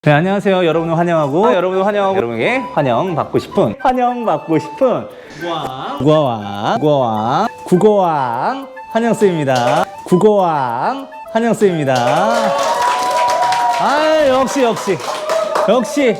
네, 안녕하세요. 여러분을 환영하고 여러분에게 환영받고 싶은 국어왕 환영쌤입니다. 국어왕 환영쌤입니다. 아, 역시.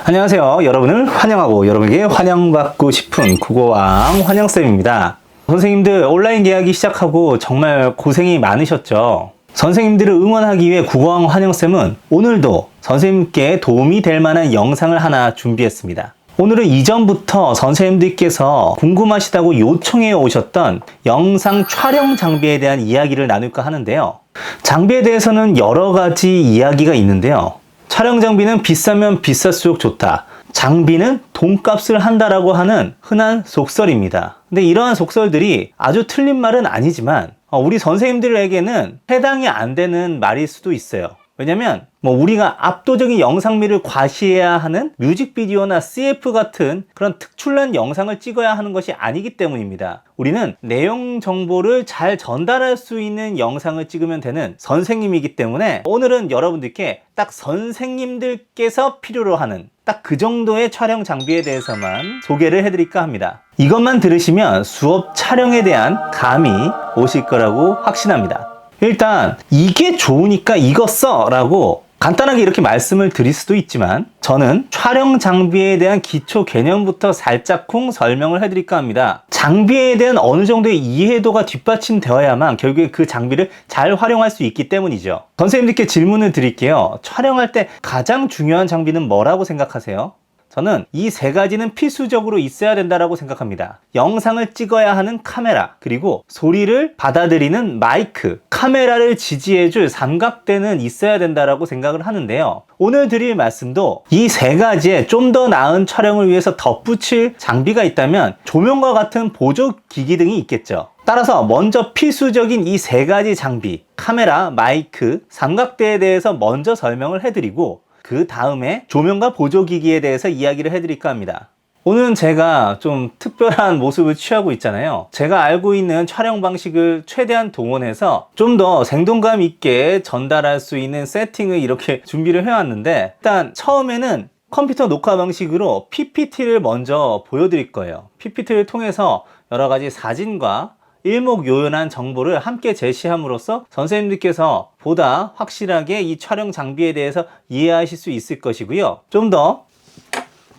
안녕하세요. 여러분을 환영하고 여러분에게 환영받고 싶은 국어왕 환영쌤입니다. 선생님들 온라인 계약이 시작하고 정말 고생이 많으셨죠? 선생님들을 응원하기 위해 국어왕 환영쌤은 오늘도 선생님께 도움이 될 만한 영상을 하나 준비했습니다. 오늘은 이전부터 선생님들께서 궁금하시다고 요청해 오셨던 영상 촬영 장비에 대한 이야기를 나눌까 하는데요. 장비에 대해서는 여러 가지 이야기가 있는데요. 촬영 장비는 비싸면 비쌀수록 좋다. 장비는 돈값을 한다라고 하는 흔한 속설입니다. 근데 이러한 속설들이 아주 틀린 말은 아니지만 우리 선생님들에게는 해당이 안 되는 말일 수도 있어요. 왜냐면 우리가 압도적인 영상미를 과시해야 하는 뮤직비디오나 CF 같은 그런 특출난 영상을 찍어야 하는 것이 아니기 때문입니다. 우리는 내용 정보를 잘 전달할 수 있는 영상을 찍으면 되는 선생님이기 때문에 오늘은 여러분들께 딱 선생님들께서 필요로 하는 딱 그 정도의 촬영 장비에 대해서만 소개를 해드릴까 합니다. 이것만 들으시면 수업 촬영에 대한 감이 오실 거라고 확신합니다. 일단 이게 좋으니까 이거 써 라고 간단하게 이렇게 말씀을 드릴 수도 있지만 저는 촬영 장비에 대한 기초 개념부터 살짝쿵 설명을 해드릴까 합니다. 장비에 대한 어느 정도의 이해도가 뒷받침되어야만 결국에 그 장비를 잘 활용할 수 있기 때문이죠. 선생님들께 질문을 드릴게요. 촬영할 때 가장 중요한 장비는 뭐라고 생각하세요? 저는 이 세 가지는 필수적으로 있어야 된다고 생각합니다. 영상을 찍어야 하는 카메라, 그리고 소리를 받아들이는 마이크, 카메라를 지지해줄 삼각대는 있어야 된다고 생각을 하는데요. 오늘 드릴 말씀도 이 세 가지에 좀 더 나은 촬영을 위해서 덧붙일 장비가 있다면 조명과 같은 보조 기기 등이 있겠죠. 따라서 먼저 필수적인 이 세 가지 장비, 카메라, 마이크, 삼각대에 대해서 먼저 설명을 해드리고 그 다음에 조명과 보조기기에 대해서 이야기를 해드릴까 합니다. 오늘은 제가 좀 특별한 모습을 취하고 있잖아요. 제가 알고 있는 촬영 방식을 최대한 동원해서 좀 더 생동감 있게 전달할 수 있는 세팅을 이렇게 준비를 해왔는데 일단 처음에는 컴퓨터 녹화 방식으로 PPT를 먼저 보여드릴 거예요. PPT를 통해서 여러 가지 사진과 일목요연한 정보를 함께 제시함으로써 선생님들께서 보다 확실하게 이 촬영 장비에 대해서 이해하실 수 있을 것이고요. 좀 더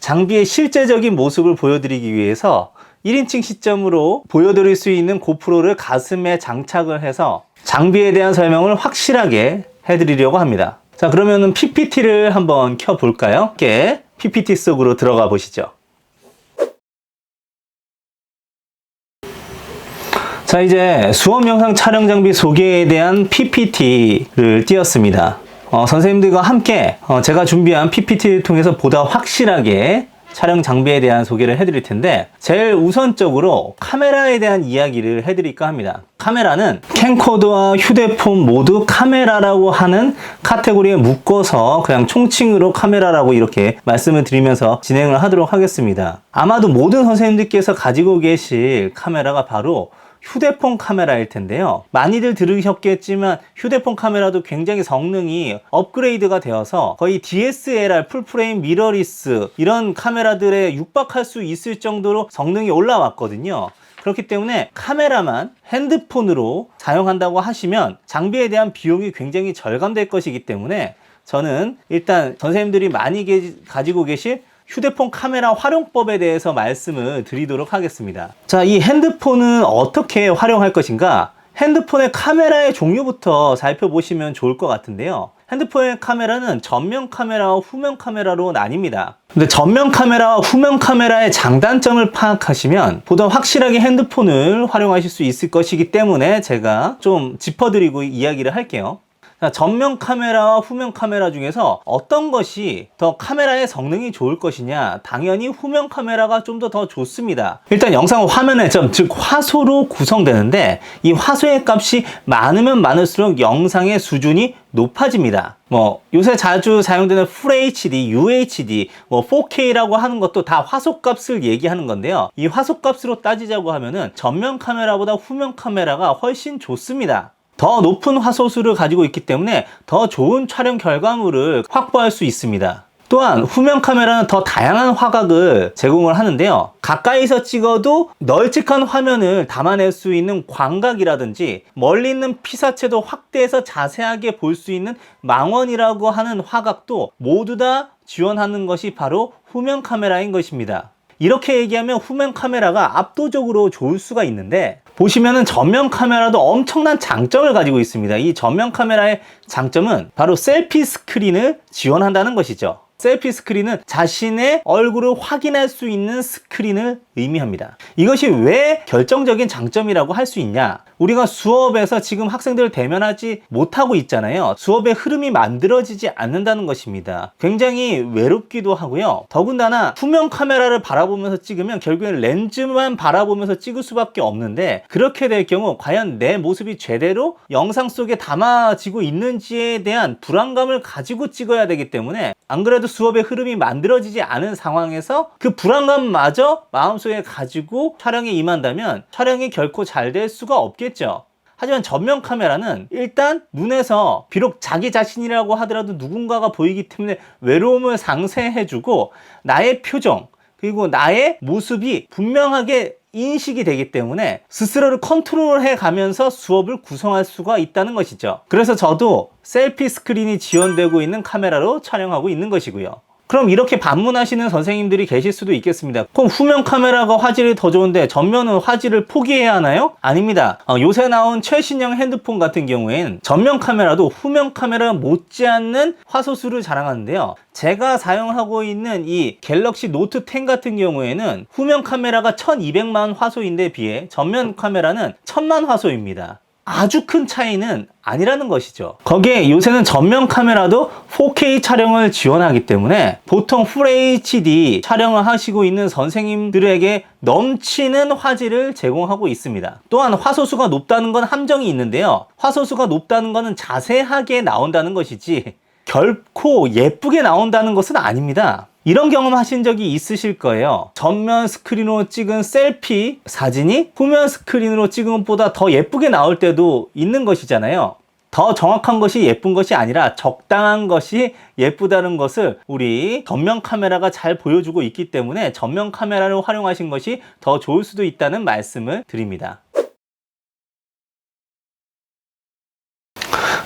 장비의 실제적인 모습을 보여드리기 위해서 1인칭 시점으로 보여드릴 수 있는 고프로를 가슴에 장착을 해서 장비에 대한 설명을 확실하게 해드리려고 합니다. 자, 그러면은 PPT를 한번 켜볼까요? 함께 PPT 속으로 들어가 보시죠. 자, 이제 수업 영상 촬영 장비 소개에 대한 PPT를 띄웠습니다. 선생님들과 함께 제가 준비한 PPT를 통해서 보다 확실하게 촬영 장비에 대한 소개를 해드릴 텐데 제일 우선적으로 카메라에 대한 이야기를 해드릴까 합니다. 카메라는 캠코더와 휴대폰 모두 카메라라고 하는 카테고리에 묶어서 그냥 총칭으로 카메라라고 이렇게 말씀을 드리면서 진행을 하도록 하겠습니다. 아마도 모든 선생님들께서 가지고 계실 카메라가 바로 휴대폰 카메라일 텐데요. 많이들 들으셨겠지만 휴대폰 카메라도 굉장히 성능이 업그레이드가 되어서 거의 DSLR, 풀프레임 미러리스 이런 카메라들에 육박할 수 있을 정도로 성능이 올라왔거든요. 그렇기 때문에 카메라만 핸드폰으로 사용한다고 하시면 장비에 대한 비용이 굉장히 절감될 것이기 때문에 저는 일단 선생님들이 많이 가지고 계실 휴대폰 카메라 활용법에 대해서 말씀을 드리도록 하겠습니다. 자, 이 핸드폰은 어떻게 활용할 것인가? 핸드폰의 카메라의 종류부터 살펴보시면 좋을 것 같은데요. 핸드폰의 카메라는 전면 카메라와 후면 카메라로 나뉩니다. 근데 전면 카메라와 후면 카메라의 장단점을 파악하시면 보다 확실하게 핸드폰을 활용하실 수 있을 것이기 때문에 제가 좀 짚어드리고 이야기를 할게요. 자, 전면 카메라와 후면 카메라 중에서 어떤 것이 더 카메라의 성능이 좋을 것이냐? 당연히 후면 카메라가 좀 더 좋습니다. 일단 영상은 화면의 점, 즉 화소로 구성되는데 이 화소의 값이 많으면 많을수록 영상의 수준이 높아집니다. 요새 자주 사용되는 FHD, UHD, 4K라고 하는 것도 다 화소값을 얘기하는 건데요. 이 화소값으로 따지자고 하면은 전면 카메라보다 후면 카메라가 훨씬 좋습니다. 더 높은 화소수를 가지고 있기 때문에 더 좋은 촬영 결과물을 확보할 수 있습니다. 또한 후면 카메라는 더 다양한 화각을 제공을 하는데요. 가까이서 찍어도 널찍한 화면을 담아낼 수 있는 광각이라든지 멀리 있는 피사체도 확대해서 자세하게 볼 수 있는 망원이라고 하는 화각도 모두 다 지원하는 것이 바로 후면 카메라인 것입니다. 이렇게 얘기하면 후면 카메라가 압도적으로 좋을 수가 있는데, 보시면은 전면 카메라도 엄청난 장점을 가지고 있습니다. 이 전면 카메라의 장점은 바로 셀피 스크린을 지원한다는 것이죠. 셀피 스크린은 자신의 얼굴을 확인할 수 있는 스크린을 의미합니다. 이것이 왜 결정적인 장점이라고 할 수 있냐? 우리가 수업에서 지금 학생들을 대면하지 못하고 있잖아요. 수업의 흐름이 만들어지지 않는다는 것입니다. 굉장히 외롭기도 하고요. 더군다나 후면 카메라를 바라보면서 찍으면 결국엔 렌즈만 바라보면서 찍을 수밖에 없는데, 그렇게 될 경우 과연 내 모습이 제대로 영상 속에 담아지고 있는지에 대한 불안감을 가지고 찍어야 되기 때문에, 안 그래도 수업의 흐름이 만들어지지 않은 상황에서 그 불안감마저 마음속에 가지고 촬영에 임한다면 촬영이 결코 잘 될 수가 없겠죠. 하지만 전면 카메라는 일단 눈에서 비록 자기 자신이라고 하더라도 누군가가 보이기 때문에 외로움을 상쇄해주고, 나의 표정 그리고 나의 모습이 분명하게 인식이 되기 때문에 스스로를 컨트롤해 가면서 수업을 구성할 수가 있다는 것이죠. 그래서 저도 셀피 스크린이 지원되고 있는 카메라로 촬영하고 있는 것이고요. 그럼 이렇게 반문하시는 선생님들이 계실 수도 있겠습니다. 그럼 후면 카메라가 화질이 더 좋은데 전면은 화질을 포기해야 하나요? 아닙니다. 요새 나온 최신형 핸드폰 같은 경우엔 전면 카메라도 후면 카메라 못지않는 화소수를 자랑하는데요. 제가 사용하고 있는 이 갤럭시 노트 10 같은 경우에는 후면 카메라가 1200만 화소인데 비해 전면 카메라는 1000만 화소입니다. 아주 큰 차이는 아니라는 것이죠. 거기에 요새는 전면 카메라도 4K 촬영을 지원하기 때문에 보통 풀 HD 촬영을 하시고 있는 선생님들에게 넘치는 화질을 제공하고 있습니다. 또한 화소수가 높다는 건 함정이 있는데요. 화소수가 높다는 것은 자세하게 나온다는 것이지 결코 예쁘게 나온다는 것은 아닙니다. 이런 경험 하신 적이 있으실 거예요. 전면 스크린으로 찍은 셀피 사진이 후면 스크린으로 찍은 것보다 더 예쁘게 나올 때도 있는 것이잖아요. 더 정확한 것이 예쁜 것이 아니라 적당한 것이 예쁘다는 것을 우리 전면 카메라가 잘 보여주고 있기 때문에 전면 카메라를 활용하신 것이 더 좋을 수도 있다는 말씀을 드립니다.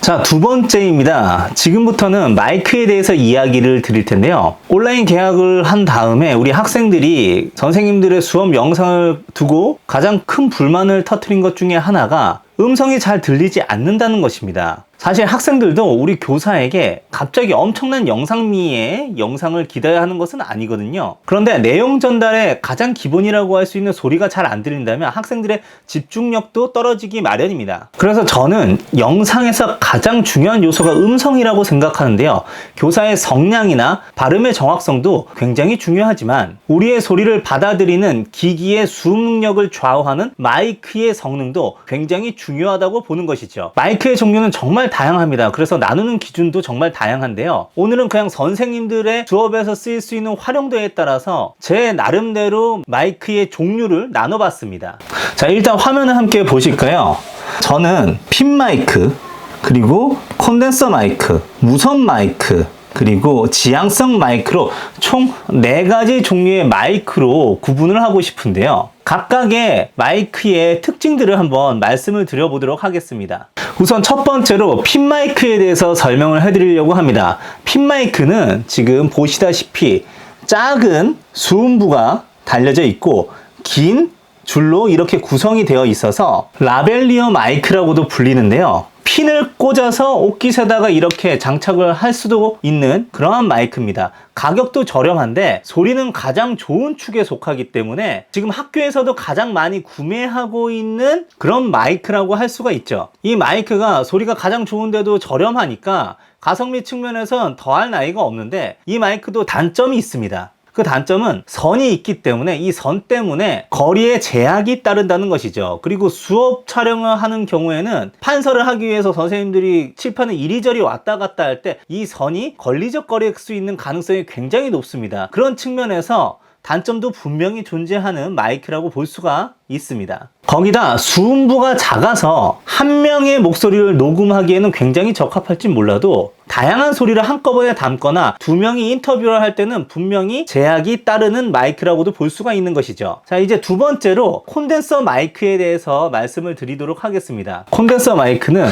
자, 두 번째입니다. 지금부터는 마이크에 대해서 이야기를 드릴 텐데요. 온라인 계약을 한 다음에 우리 학생들이 선생님들의 수업 영상을 두고 가장 큰 불만을 터뜨린 것 중에 하나가 음성이 잘 들리지 않는다는 것입니다. 사실 학생들도 우리 교사에게 갑자기 엄청난 영상미의 영상을 기대야 하는 것은 아니거든요. 그런데 내용 전달의 가장 기본이라고 할 수 있는 소리가 잘 안 들린다면 학생들의 집중력도 떨어지기 마련입니다. 그래서 저는 영상에서 가장 중요한 요소가 음성이라고 생각하는데요. 교사의 성량이나 발음의 정확성도 굉장히 중요하지만 우리의 소리를 받아들이는 기기의 수음 능력을 좌우하는 마이크의 성능도 굉장히 중요하다고 보는 것이죠. 마이크의 종류는 정말 다양합니다. 그래서 나누는 기준도 정말 다양한데요. 오늘은 그냥 선생님들의 수업에서 쓰일 수 있는 활용도에 따라서 제 나름대로 마이크의 종류를 나눠봤습니다. 자, 일단 화면을 함께 보실까요? 저는 핀 마이크, 그리고 콘덴서 마이크, 무선 마이크, 그리고 지향성 마이크로 총 4가지 종류의 마이크로 구분을 하고 싶은데요. 각각의 마이크의 특징들을 한번 말씀을 드려보도록 하겠습니다. 우선 첫 번째로 핀 마이크에 대해서 설명을 해드리려고 합니다. 핀 마이크는 지금 보시다시피 작은 수음부가 달려져 있고 긴 줄로 이렇게 구성이 되어 있어서 라벨리어 마이크라고도 불리는데요. 핀을 꽂아서 옷깃에다가 이렇게 장착을 할 수도 있는 그러한 마이크입니다. 가격도 저렴한데 소리는 가장 좋은 축에 속하기 때문에 지금 학교에서도 가장 많이 구매하고 있는 그런 마이크라고 할 수가 있죠. 이 마이크가 소리가 가장 좋은데도 저렴하니까 가성비 측면에선 더할 나위가 없는데 이 마이크도 단점이 있습니다. 그 단점은 선이 있기 때문에 이 선 때문에 거리에 제약이 따른다는 것이죠. 그리고 수업 촬영을 하는 경우에는 판서를 하기 위해서 선생님들이 칠판을 이리저리 왔다 갔다 할 때 이 선이 걸리적거릴 수 있는 가능성이 굉장히 높습니다. 그런 측면에서 단점도 분명히 존재하는 마이크라고 볼 수가 있습니다. 거기다 수음부가 작아서 한 명의 목소리를 녹음하기에는 굉장히 적합할지 몰라도 다양한 소리를 한꺼번에 담거나 두 명이 인터뷰를 할 때는 분명히 제약이 따르는 마이크라고도 볼 수가 있는 것이죠. 자, 이제 두 번째로 콘덴서 마이크에 대해서 말씀을 드리도록 하겠습니다. 콘덴서 마이크는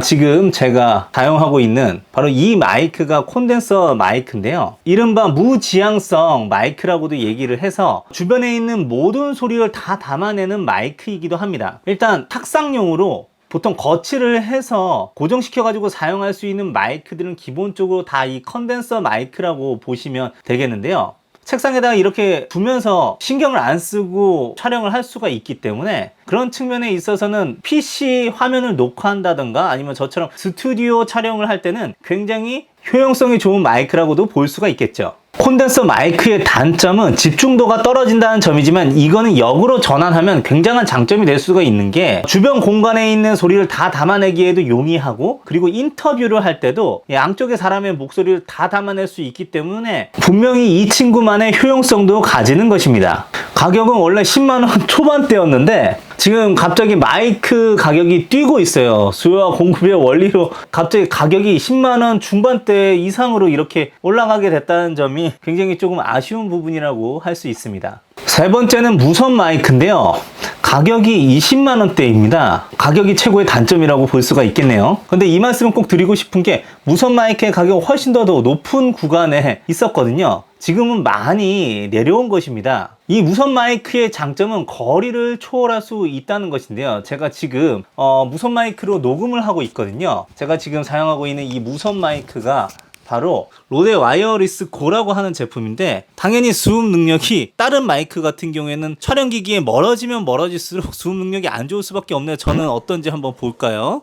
지금 제가 사용하고 있는 바로 이 마이크가 콘덴서 마이크인데요. 이른바 무지향성 마이크라고도 얘기를 해서 주변에 있는 모든 소리를 다 담아내는 마이크이기도 합니다. 일단 탁상용으로 보통 거치를 해서 고정시켜 가지고 사용할 수 있는 마이크들은 기본적으로 다 이 컨덴서 마이크라고 보시면 되겠는데요. 책상에다가 이렇게 두면서 신경을 안 쓰고 촬영을 할 수가 있기 때문에 그런 측면에 있어서는 PC 화면을 녹화한다던가 아니면 저처럼 스튜디오 촬영을 할 때는 굉장히 효용성이 좋은 마이크라고도 볼 수가 있겠죠. 콘덴서 마이크의 단점은 집중도가 떨어진다는 점이지만 이거는 역으로 전환하면 굉장한 장점이 될 수가 있는 게 주변 공간에 있는 소리를 다 담아내기에도 용이하고 그리고 인터뷰를 할 때도 양쪽의 사람의 목소리를 다 담아낼 수 있기 때문에 분명히 이 친구만의 효용성도 가지는 것입니다. 가격은 원래 10만원 초반대였는데 지금 갑자기 마이크 가격이 뛰고 있어요. 수요와 공급의 원리로 갑자기 가격이 10만원 중반대 이상으로 이렇게 올라가게 됐다는 점이 굉장히 조금 아쉬운 부분이라고 할 수 있습니다. 세 번째는 무선 마이크인데요. 가격이 20만원대입니다. 가격이 최고의 단점이라고 볼 수가 있겠네요. 근데 이 말씀은 꼭 드리고 싶은 게 무선 마이크의 가격이 훨씬 더 높은 구간에 있었거든요. 지금은 많이 내려온 것입니다. 이 무선 마이크의 장점은 거리를 초월할 수 있다는 것인데요. 제가 지금 무선 마이크로 녹음을 하고 있거든요. 제가 지금 사용하고 있는 이 무선 마이크가 바로 로데 와이어리스 고라고 하는 제품인데 당연히 수음 능력이 다른 마이크 같은 경우에는 촬영기기에 멀어지면 멀어질수록 수음 능력이 안 좋을 수밖에 없네요. 저는 어떤지 한번 볼까요?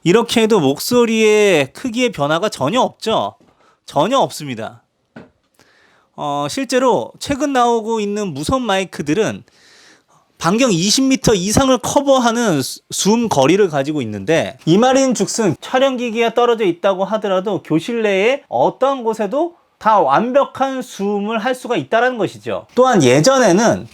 이렇게 해도 목소리의 크기의 변화가 전혀 없죠? 전혀 없습니다. 실제로 최근 나오고 있는 무선 마이크들은 반경 20m 이상을 커버하는 수음 거리를 가지고 있는데 이 말인즉슨 촬영기기가 떨어져 있다고 하더라도 교실 내에 어떠한 곳에도 다 완벽한 수음을 할 수가 있다는 것이죠. 또한 예전에는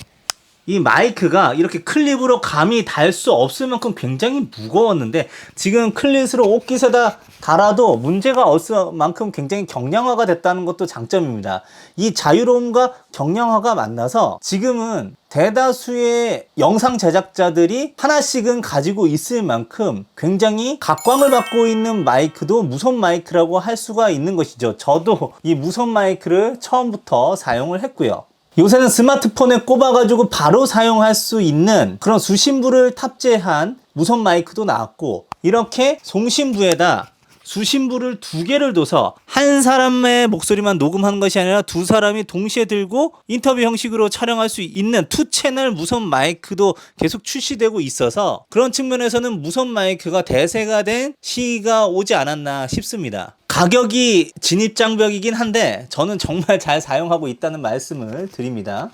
이 마이크가 이렇게 클립으로 감이 달 수 없을 만큼 굉장히 무거웠는데 지금 클립으로 옷깃에다 달아도 문제가 없을 만큼 굉장히 경량화가 됐다는 것도 장점입니다. 이 자유로움과 경량화가 만나서 지금은 대다수의 영상 제작자들이 하나씩은 가지고 있을 만큼 굉장히 각광을 받고 있는 마이크도 무선 마이크라고 할 수가 있는 것이죠. 저도 이 무선 마이크를 처음부터 사용을 했고요. 요새는 스마트폰에 꼽아가지고 바로 사용할 수 있는 그런 수신부를 탑재한 무선 마이크도 나왔고 이렇게 송신부에다 수신부를 두 개를 둬서 한 사람의 목소리만 녹음하는 것이 아니라 두 사람이 동시에 들고 인터뷰 형식으로 촬영할 수 있는 투 채널 무선 마이크도 계속 출시되고 있어서 그런 측면에서는 무선 마이크가 대세가 된 시기가 오지 않았나 싶습니다. 가격이 진입장벽이긴 한데 저는 정말 잘 사용하고 있다는 말씀을 드립니다.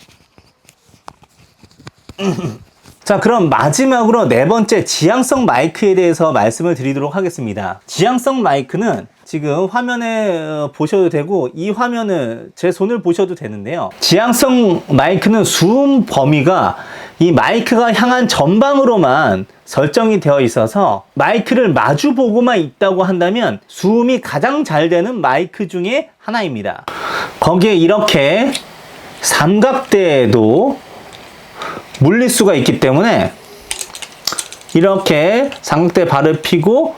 자, 그럼 마지막으로 네 번째 지향성 마이크에 대해서 말씀을 드리도록 하겠습니다. 지향성 마이크는 지금 화면에 보셔도 되고 이 화면을 제 손을 보셔도 되는데요. 지향성 마이크는 수음 범위가 이 마이크가 향한 전방으로만 설정이 되어 있어서 마이크를 마주 보고만 있다고 한다면 수음이 가장 잘 되는 마이크 중에 하나입니다. 거기에 이렇게 삼각대에도 물릴 수가 있기 때문에 이렇게 삼각대 발을 펴고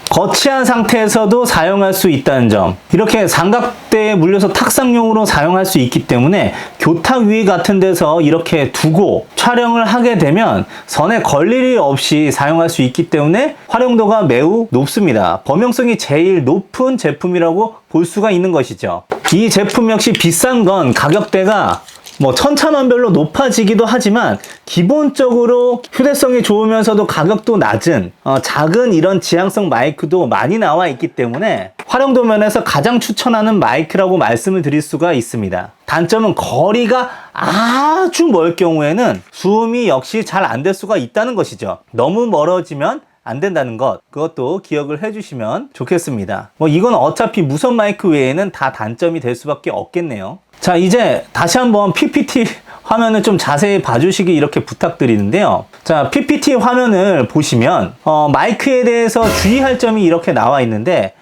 거치한 상태에서도 사용할 수 있다는 점, 이렇게 삼각대에 물려서 탁상용으로 사용할 수 있기 때문에 교탁 위 같은 데서 이렇게 두고 촬영을 하게 되면 선에 걸릴 일 없이 사용할 수 있기 때문에 활용도가 매우 높습니다. 범용성이 제일 높은 제품이라고 볼 수가 있는 것이죠. 이 제품 역시 비싼 건 가격대가 천차만별로 높아지기도 하지만 기본적으로 휴대성이 좋으면서도 가격도 낮은 작은 이런 지향성 마이크도 많이 나와 있기 때문에 활용도 면에서 가장 추천하는 마이크라고 말씀을 드릴 수가 있습니다. 단점은 거리가 아주 멀 경우에는 수음이 역시 잘 안 될 수가 있다는 것이죠. 너무 멀어지면 안 된다는 것, 그것도 기억을 해주시면 좋겠습니다. 뭐 이건 어차피 무선 마이크 외에는 다 단점이 될 수밖에 없겠네요. 자, 이제 다시 한번 PPT 화면을 좀 자세히 봐주시기 이렇게 부탁드리는데요. 자, PPT 화면을 보시면 마이크에 대해서 주의할 점이 이렇게 나와 있는데,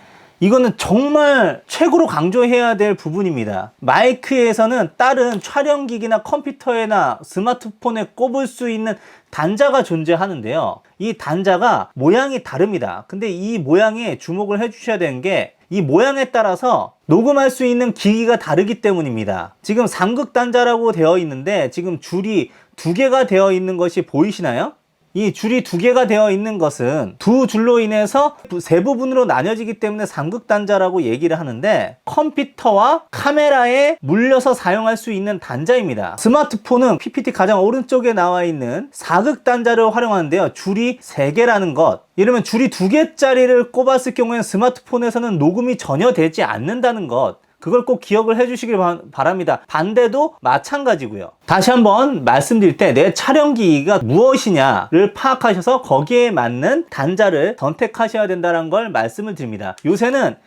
이거는 정말 최고로 강조해야 될 부분입니다. 마이크에서는 다른 촬영기기나 컴퓨터에나 스마트폰에 꼽을 수 있는 단자가 존재하는데요. 이 단자가 모양이 다릅니다. 근데 이 모양에 주목을 해주셔야 되는 게, 이 모양에 따라서 녹음할 수 있는 기기가 다르기 때문입니다. 지금 삼극 단자라고 되어 있는데 지금 줄이 2개가 되어 있는 것이 보이시나요? 이 줄이 2개가 되어 있는 것은 두 줄로 인해서 세 부분으로 나뉘어지기 때문에 삼극단자라고 얘기를 하는데, 컴퓨터와 카메라에 물려서 사용할 수 있는 단자입니다. 스마트폰은 PPT 가장 오른쪽에 나와 있는 사극단자를 활용하는데요. 줄이 3개라는 것, 이러면 줄이 2개짜리를 꼽았을 경우에는 스마트폰에서는 녹음이 전혀 되지 않는다는 것, 그걸 꼭 기억을 해주시길 바랍니다. 반대도 마찬가지고요. 다시 한번 말씀드릴 때 내 촬영기기가 무엇이냐를 파악하셔서 거기에 맞는 단자를 선택하셔야 된다는 걸 말씀을 드립니다. 요새는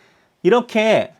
이렇게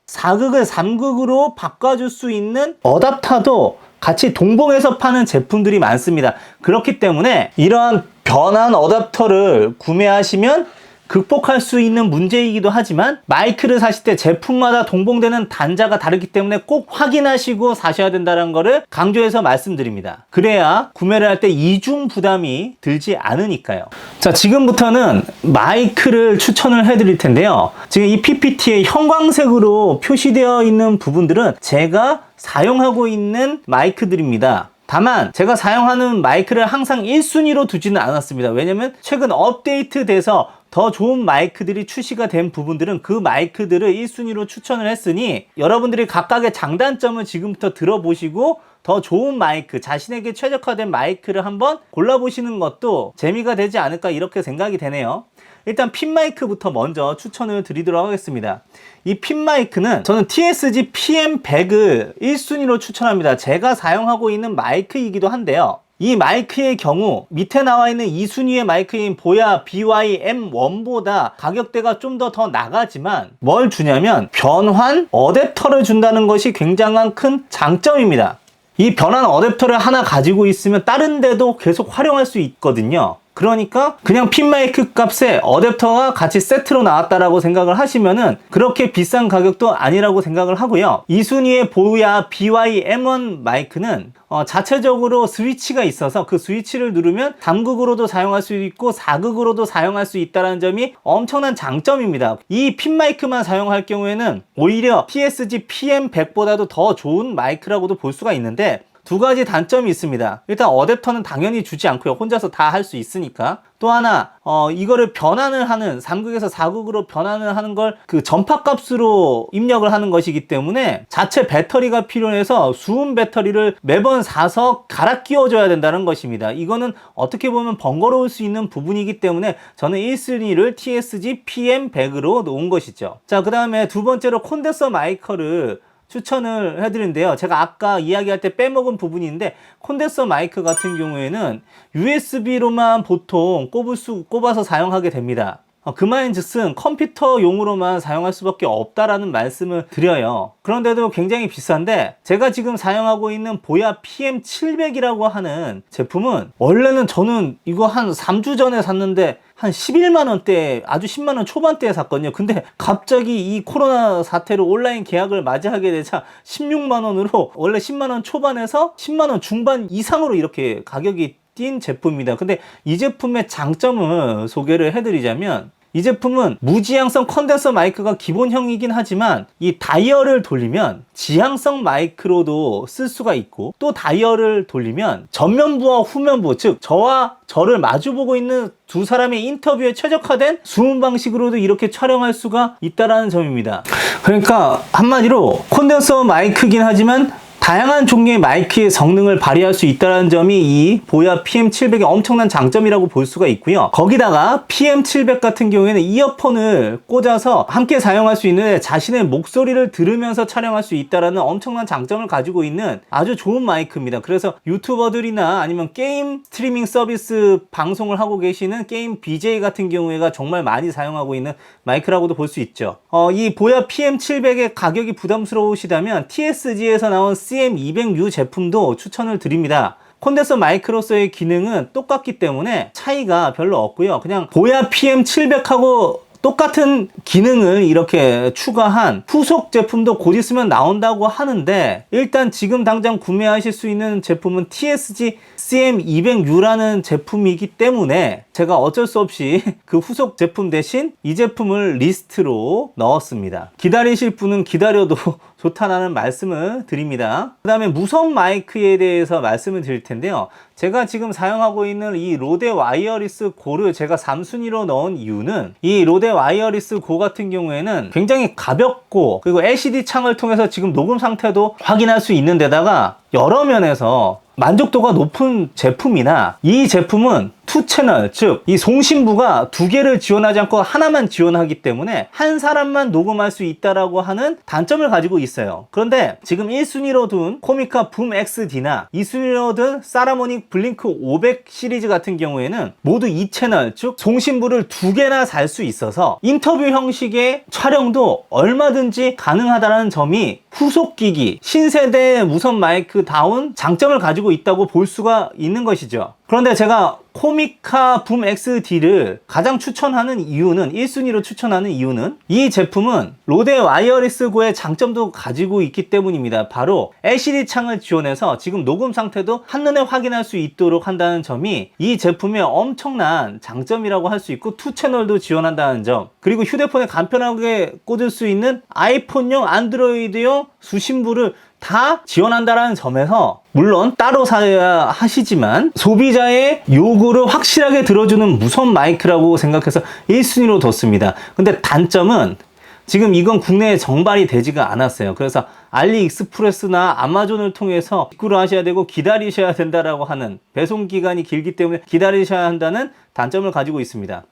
4극을 3극으로 바꿔줄 수 있는 어댑터도 같이 동봉해서 파는 제품들이 많습니다. 그렇기 때문에 이러한 변환 어댑터를 구매하시면 극복할 수 있는 문제이기도 하지만, 마이크를 사실 때 제품마다 동봉되는 단자가 다르기 때문에 꼭 확인하시고 사셔야 된다는 거를 강조해서 말씀드립니다. 그래야 구매를 할 때 이중 부담이 들지 않으니까요. 자, 지금부터는 마이크를 추천을 해드릴 텐데요. 지금 이 PPT에 형광색으로 표시되어 있는 부분들은 제가 사용하고 있는 마이크들입니다. 다만 제가 사용하는 마이크를 항상 1순위로 두지는 않았습니다. 왜냐면 최근 업데이트돼서 더 좋은 마이크들이 출시가 된 부분들은 그 마이크들을 1순위로 추천을 했으니, 여러분들이 각각의 장단점을 지금부터 들어보시고 더 좋은 마이크, 자신에게 최적화된 마이크를 한번 골라보시는 것도 재미가 되지 않을까 이렇게 생각이 되네요. 일단 핀 마이크부터 먼저 추천을 드리도록 하겠습니다. 이 핀 마이크는 저는 TSG PM100을 1순위로 추천합니다. 제가 사용하고 있는 마이크이기도 한데요. 이 마이크의 경우 밑에 나와 있는 2순위의 마이크인 보야 BY-M1보다 가격대가 좀 더 나가지만 뭘 주냐면 변환 어댑터를 준다는 것이 굉장한 큰 장점입니다. 이 변환 어댑터를 하나 가지고 있으면 다른 데도 계속 활용할 수 있거든요. 그러니까 그냥 핀 마이크 값에 어댑터가 같이 세트로 나왔다라고 생각을 하시면은 그렇게 비싼 가격도 아니라고 생각을 하고요. 2순위의 보야 BY-M1 마이크는 자체적으로 스위치가 있어서 그 스위치를 누르면 3극으로도 사용할 수 있고 4극으로도 사용할 수 있다는 점이 엄청난 장점입니다. 이 핀 마이크만 사용할 경우에는 오히려 TSG PM100보다도 더 좋은 마이크라고도 볼 수가 있는데, 두 가지 단점이 있습니다. 일단 어댑터는 당연히 주지 않고요. 혼자서 다 할 수 있으니까. 또 하나 이거를 변환을 하는 3극에서 4극으로 변환을 하는 걸 그 전파값으로 입력을 하는 것이기 때문에 자체 배터리가 필요해서 수은 배터리를 매번 사서 갈아 끼워줘야 된다는 것입니다. 이거는 어떻게 보면 번거로울 수 있는 부분이기 때문에 저는 1순위를 TSG PM100으로 놓은 것이죠. 자, 그 다음에 두 번째로 콘덴서 마이크를 추천을 해드리는데요. 제가 아까 이야기할 때 빼먹은 부분인데, 콘덴서 마이크 같은 경우에는 USB로만 보통 꼽아서 사용하게 됩니다. 그 말인즉슨 컴퓨터용으로만 사용할 수밖에 없다라는 말씀을 드려요. 그런데도 굉장히 비싼데, 제가 지금 사용하고 있는 보야 PM700이라고 하는 제품은 원래는 저는 이거 한 3주 전에 샀는데 한 11만원대, 아주 10만원 초반대에 샀거든요. 근데 갑자기 이 코로나 사태로 온라인 계약을 맞이하게 되자 16만원으로 원래 10만원 초반에서 10만원 중반 이상으로 이렇게 가격이 뛴 제품입니다. 근데 이 제품의 장점을 소개를 해드리자면, 이 제품은 무지향성 컨덴서 마이크가 기본형이긴 하지만 이 다이얼을 돌리면 지향성 마이크로도 쓸 수가 있고, 또 다이얼을 돌리면 전면부와 후면부, 즉 저와 저를 마주보고 있는 두 사람의 인터뷰에 최적화된 줌 방식으로도 이렇게 촬영할 수가 있다는 점입니다. 그러니까 한마디로 콘덴서 마이크긴 하지만 다양한 종류의 마이크의 성능을 발휘할 수 있다는 점이 이 보야 PM700의 엄청난 장점이라고 볼 수가 있고요. 거기다가 PM700 같은 경우에는 이어폰을 꽂아서 함께 사용할 수 있는 자신의 목소리를 들으면서 촬영할 수 있다는 엄청난 장점을 가지고 있는 아주 좋은 마이크입니다. 그래서 유튜버들이나 아니면 게임 스트리밍 서비스 방송을 하고 계시는 게임 BJ 같은 경우에가 정말 많이 사용하고 있는 마이크라고도 볼 수 있죠. 이 보야 PM700의 가격이 부담스러우시다면 TSG에서 나온 CM200U 제품도 추천을 드립니다. 콘덴서 마이크로서의 기능은 똑같기 때문에 차이가 별로 없고요. 그냥 보야 PM700하고 똑같은 기능을 이렇게 추가한 후속 제품도 곧 있으면 나온다고 하는데, 일단 지금 당장 구매하실 수 있는 제품은 TSG CM200U라는 제품이기 때문에 제가 어쩔 수 없이 그 후속 제품 대신 이 제품을 리스트로 넣었습니다. 기다리실 분은 기다려도 좋다라는 말씀을 드립니다. 그 다음에 무선 마이크에 대해서 말씀을 드릴 텐데요. 제가 지금 사용하고 있는 이 로데 와이어리스 고를 제가 3순위로 넣은 이유는, 이 로데 와이어리스 고 같은 경우에는 굉장히 가볍고, 그리고 LCD 창을 통해서 지금 녹음 상태도 확인할 수 있는 데다가 여러 면에서 만족도가 높은 제품이나, 이 제품은 2채널, 즉 이 송신부가 2개를 지원하지 않고 하나만 지원하기 때문에 한 사람만 녹음할 수 있다라고 하는 단점을 가지고 있어요. 그런데 지금 1순위로 둔 코미카 붐 XD나 2순위로 둔 사라모닉 블링크 500 시리즈 같은 경우에는 모두 2채널, 즉 송신부를 2개나 살 수 있어서 인터뷰 형식의 촬영도 얼마든지 가능하다는 점이 후속기기, 신세대 무선 마이크다운 장점을 가지고 있다고 볼 수가 있는 것이죠. 그런데 제가 코미카 붐 XD를 가장 추천하는 이유는, 1순위로 추천하는 이유는, 이 제품은 로데 와이어리스 고의 장점도 가지고 있기 때문입니다. 바로 LCD 창을 지원해서 지금 녹음 상태도 한눈에 확인할 수 있도록 한다는 점이 이 제품의 엄청난 장점이라고 할 수 있고, 2채널도 지원한다는 점, 그리고 휴대폰에 간편하게 꽂을 수 있는 아이폰용, 안드로이드용 수신부를 다 지원한다는 점에서, 물론 따로 사야 하시지만 소비자의 요구를 확실하게 들어주는 무선 마이크라고 생각해서 1순위로 뒀습니다. 근데 단점은 지금 이건 국내에 정발이 되지가 않았어요. 그래서 알리익스프레스나 아마존을 통해서 직구를 하셔야 되고 기다리셔야 된다라고 하는, 배송 기간이 길기 때문에 기다리셔야 한다는 단점을 가지고 있습니다.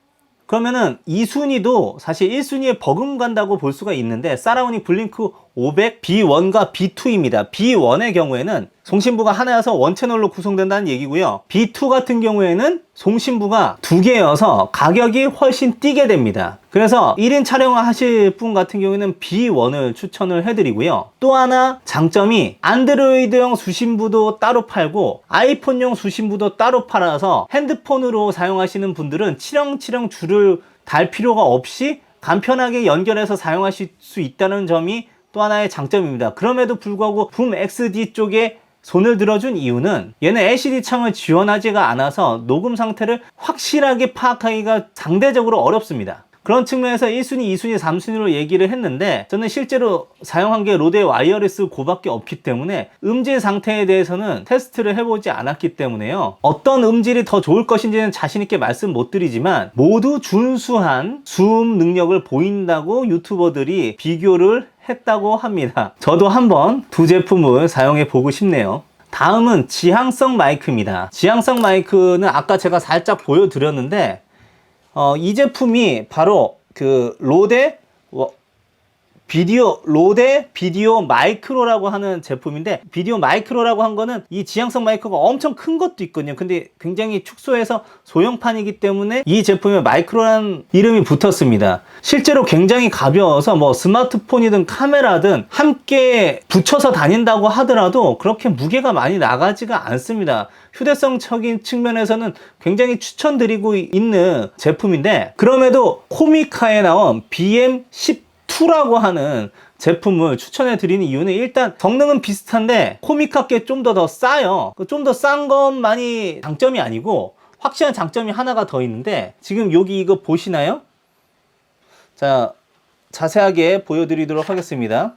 그러면은 2순위도 사실 1순위에 버금간다고 볼 수가 있는데, 사라모닉 블링크 500 B1과 B2입니다. B1의 경우에는 송신부가 하나여서 원채널로 구성된다는 얘기고요. B2 같은 경우에는 송신부가 2개여서 가격이 훨씬 뛰게 됩니다. 그래서 1인 촬영을 하실 분 같은 경우에는 B1을 추천을 해드리고요. 또 하나 장점이 안드로이드용 수신부도 따로 팔고 아이폰용 수신부도 따로 팔아서 핸드폰으로 사용하시는 분들은 치렁치렁 줄을 달 필요가 없이 간편하게 연결해서 사용하실 수 있다는 점이 또 하나의 장점입니다. 그럼에도 불구하고 붐 XD 쪽에 손을 들어준 이유는, 얘는 LCD 창을 지원하지가 않아서 녹음 상태를 확실하게 파악하기가 상대적으로 어렵습니다. 그런 측면에서 1순위, 2순위, 3순위로 얘기를 했는데, 저는 실제로 사용한 게 로데 와이어리스 고밖에 없기 때문에 음질 상태에 대해서는 테스트를 해보지 않았기 때문에요, 어떤 음질이 더 좋을 것인지는 자신있게 말씀 못 드리지만 모두 준수한 줌 능력을 보인다고 유튜버들이 비교를 했다고 합니다. 저도 한번 두 제품을 사용해 보고 싶네요. 다음은 지향성 마이크입니다. 지향성 마이크는 아까 제가 살짝 보여드렸는데, 이 제품이 바로 그 로데 비디오 마이크로라고 하는 제품인데, 비디오 마이크로라고 한 거는 이 지향성 마이크가 엄청 큰 것도 있거든요. 근데 굉장히 축소해서 소형판이기 때문에 이 제품에 마이크로라는 이름이 붙었습니다. 실제로 굉장히 가벼워서 뭐 스마트폰이든 카메라든 함께 붙여서 다닌다고 하더라도 그렇게 무게가 많이 나가지가 않습니다. 휴대성적인 측면에서는 굉장히 추천드리고 있는 제품인데, 그럼에도 코미카에 나온 BM12라고 하는 제품을 추천해 드리는 이유는, 일단 성능은 비슷한데 코미카께 좀 더 싸요. 좀 더 싼 것만이 장점이 아니고 확실한 장점이 하나가 더 있는데, 지금 여기 이거 보시나요? 자, 자세하게 보여드리도록 하겠습니다.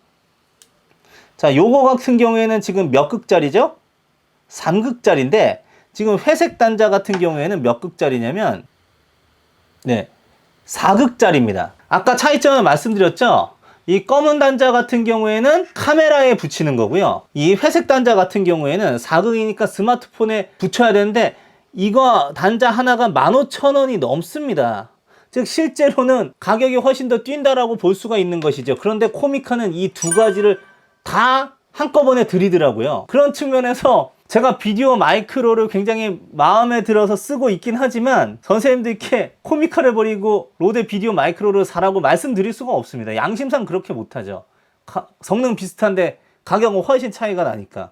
자, 요거 같은 경우에는 지금 몇 극짜리죠? 3극짜리인데, 지금 회색 단자 같은 경우에는 몇 극짜리냐면, 네, 4극짜리입니다. 아까 차이점을 말씀드렸죠? 이 검은 단자 같은 경우에는 카메라에 붙이는 거고요. 이 회색 단자 같은 경우에는 4극이니까 스마트폰에 붙여야 되는데 이거 단자 하나가 15,000원이 넘습니다. 즉 실제로는 가격이 훨씬 더 뛴다라고 볼 수가 있는 것이죠. 그런데 코미카는 이 두 가지를 다 한꺼번에 드리더라고요. 그런 측면에서 제가 비디오 마이크로를 굉장히 마음에 들어서 쓰고 있긴 하지만 선생님들께 코미카를 버리고 로데 비디오 마이크로를 사라고 말씀드릴 수가 없습니다. 양심상 그렇게 못하죠. 성능 비슷한데 가격은 훨씬 차이가 나니까.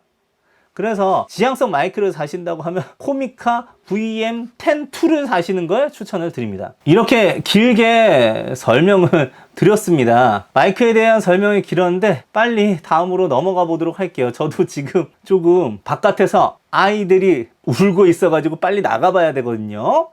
그래서 지향성 마이크를 사신다고 하면 코미카 VM10-2를 사시는 걸 추천을 드립니다. 이렇게 길게 설명을 드렸습니다. 마이크에 대한 설명이 길었는데 빨리 다음으로 넘어가 보도록 할게요. 저도 지금 조금 바깥에서 아이들이 울고 있어가지고 빨리 나가봐야 되거든요.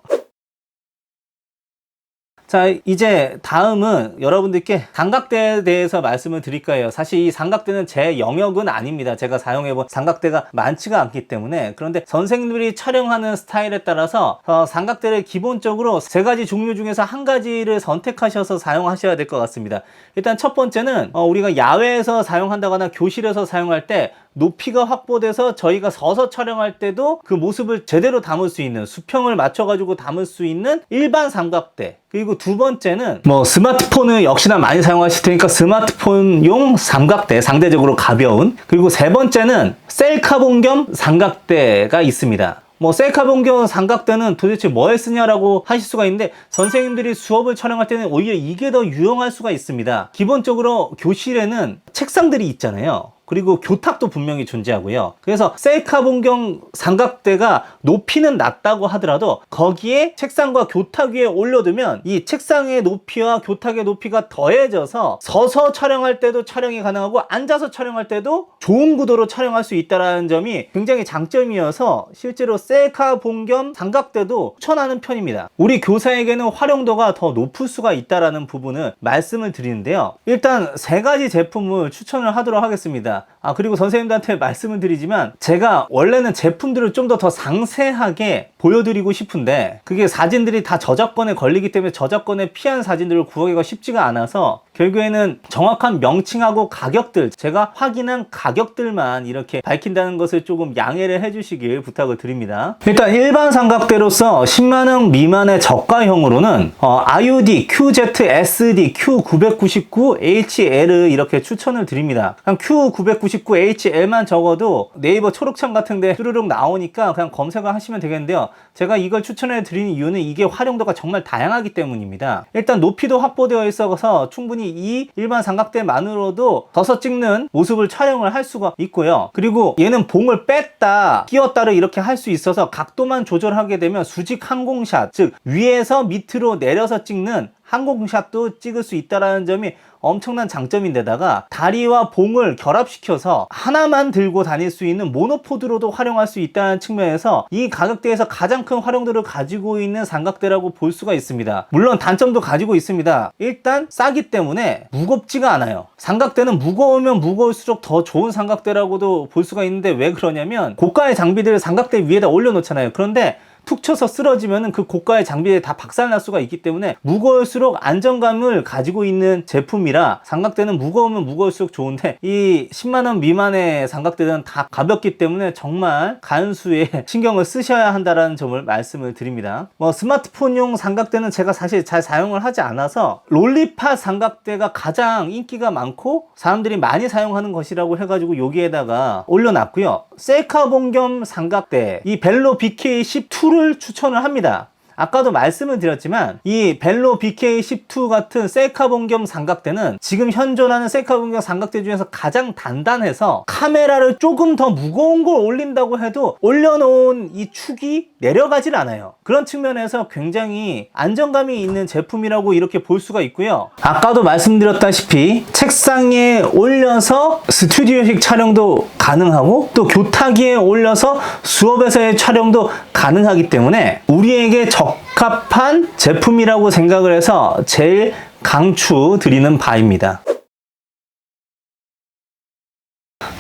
자, 이제 다음은 여러분들께 삼각대에 대해서 말씀을 드릴 거예요. 사실 이 삼각대는 제 영역은 아닙니다. 제가 사용해본 삼각대가 많지가 않기 때문에. 그런데 선생님들이 촬영하는 스타일에 따라서 삼각대를 기본적으로 세 가지 종류 중에서 한 가지를 선택하셔서 사용하셔야 될 것 같습니다. 일단 첫 번째는 우리가 야외에서 사용한다거나 교실에서 사용할 때 높이가 확보돼서 저희가 서서 촬영할 때도 그 모습을 제대로 담을 수 있는, 수평을 맞춰가지고 담을 수 있는 일반 삼각대. 그리고 두 번째는 스마트폰을 역시나 많이 사용하실 테니까 스마트폰용 삼각대, 상대적으로 가벼운. 그리고 세 번째는 셀카봉 겸 삼각대가 있습니다. 셀카봉 겸 삼각대는 도대체 뭐에 쓰냐라고 하실 수가 있는데, 선생님들이 수업을 촬영할 때는 오히려 이게 더 유용할 수가 있습니다. 기본적으로 교실에는 책상들이 있잖아요. 그리고 교탁도 분명히 존재하고요. 그래서 셀카봉경 삼각대가 높이는 낮다고 하더라도 거기에 책상과 교탁 위에 올려두면 이 책상의 높이와 교탁의 높이가 더해져서 서서 촬영할 때도 촬영이 가능하고 앉아서 촬영할 때도 좋은 구도로 촬영할 수 있다는 점이 굉장히 장점이어서 실제로 셀카봉경 삼각대도 추천하는 편입니다. 우리 교사에게는 활용도가 더 높을 수가 있다는 부분을 말씀을 드리는데요. 일단 세 가지 제품을 추천을 하도록 하겠습니다. 그리고 선생님들한테 말씀을 드리지만 제가 원래는 제품들을 좀 더 상세하게 보여드리고 싶은데 그게 사진들이 다 저작권에 걸리기 때문에 저작권에 피한 사진들을 구하기가 쉽지가 않아서 결국에는 정확한 명칭하고 가격들, 제가 확인한 가격들만 이렇게 밝힌다는 것을 조금 양해를 해주시길 부탁을 드립니다. 일단 일반 삼각대로서 10만원 미만의 저가형으로는 IUD, QZ-SD, Q999HL 이렇게 추천을 드립니다. 그냥 Q999HL만 적어도 네이버 초록창 같은데 쭈르륵 나오니까 그냥 검색을 하시면 되겠는데요. 제가 이걸 추천해 드리는 이유는 이게 활용도가 정말 다양하기 때문입니다. 일단 높이도 확보되어 있어서 충분히 이 일반 삼각대만으로도 서서 찍는 모습을 촬영을 할 수가 있고요. 그리고 얘는 봉을 뺐다 끼웠다를 이렇게 할 수 있어서 각도만 조절하게 되면 수직 항공샷, 즉 위에서 밑으로 내려서 찍는 항공샷도 찍을 수 있다는 점이 엄청난 장점인데다가 다리와 봉을 결합시켜서 하나만 들고 다닐 수 있는 모노포드로도 활용할 수 있다는 측면에서 이 가격대에서 가장 큰 활용도를 가지고 있는 삼각대라고 볼 수가 있습니다. 물론 단점도 가지고 있습니다. 일단 싸기 때문에 무겁지가 않아요. 삼각대는 무거우면 무거울수록 더 좋은 삼각대라고도 볼 수가 있는데 왜 그러냐면 고가의 장비들을 삼각대 위에다 올려놓잖아요. 그런데 툭 쳐서 쓰러지면 그 고가의 장비에 다 박살날 수가 있기 때문에 무거울수록 안정감을 가지고 있는 제품이라 삼각대는 무거우면 무거울수록 좋은데 이 10만원 미만의 삼각대는 다 가볍기 때문에 정말 간수에 신경을 쓰셔야 한다는 점을 말씀을 드립니다. 스마트폰용 삼각대는 제가 사실 잘 사용을 하지 않아서 롤리팟 삼각대가 가장 인기가 많고 사람들이 많이 사용하는 것이라고 해가지고 여기에다가 올려놨고요. 셀카봉 겸 삼각대 이 벨로 BK12 를 추천을 합니다. 아까도 말씀을 드렸지만 이 벨로 BK12 같은 셀카봉 겸 삼각대는 지금 현존하는 셀카봉 겸 삼각대 중에서 가장 단단해서 카메라를 조금 더 무거운 걸 올린다고 해도 올려놓은 이 축이 내려가질 않아요. 그런 측면에서 굉장히 안정감이 있는 제품이라고 이렇게 볼 수가 있고요. 아까도 말씀드렸다시피 책상에 올려서 스튜디오식 촬영도 가능하고 또 교탁 위에 올려서 수업에서의 촬영도 가능하기 때문에 우리에게 적합한 제품이라고 생각을 해서 제일 강추드리는 바입니다.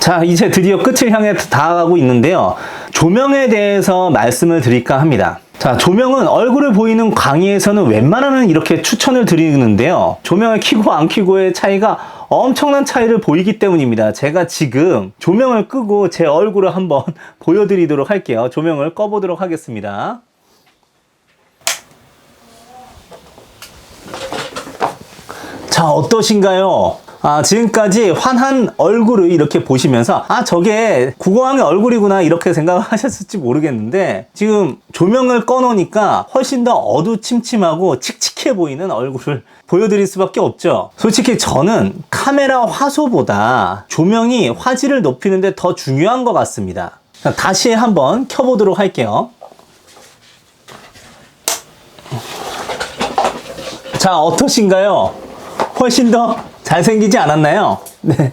자, 이제 드디어 끝을 향해 다가가고 있는데요. 조명에 대해서 말씀을 드릴까 합니다. 자, 조명은 얼굴을 보이는 광위에서는 웬만하면 이렇게 추천을 드리는데요. 조명을 켜고 안 켜고의 차이가 엄청난 차이를 보이기 때문입니다. 제가 지금 조명을 끄고 제 얼굴을 한번 보여드리도록 할게요. 조명을 꺼보도록 하겠습니다. 자, 어떠신가요? 지금까지 환한 얼굴을 이렇게 보시면서 저게 국어왕의 얼굴이구나 이렇게 생각하셨을지 모르겠는데, 지금 조명을 꺼놓으니까 훨씬 더 어두침침하고 칙칙해 보이는 얼굴을 보여드릴 수밖에 없죠. 솔직히 저는 카메라 화소보다 조명이 화질을 높이는데 더 중요한 것 같습니다. 다시 한번 켜보도록 할게요. 자, 어떠신가요? 훨씬 더 잘생기지 않았나요? 네.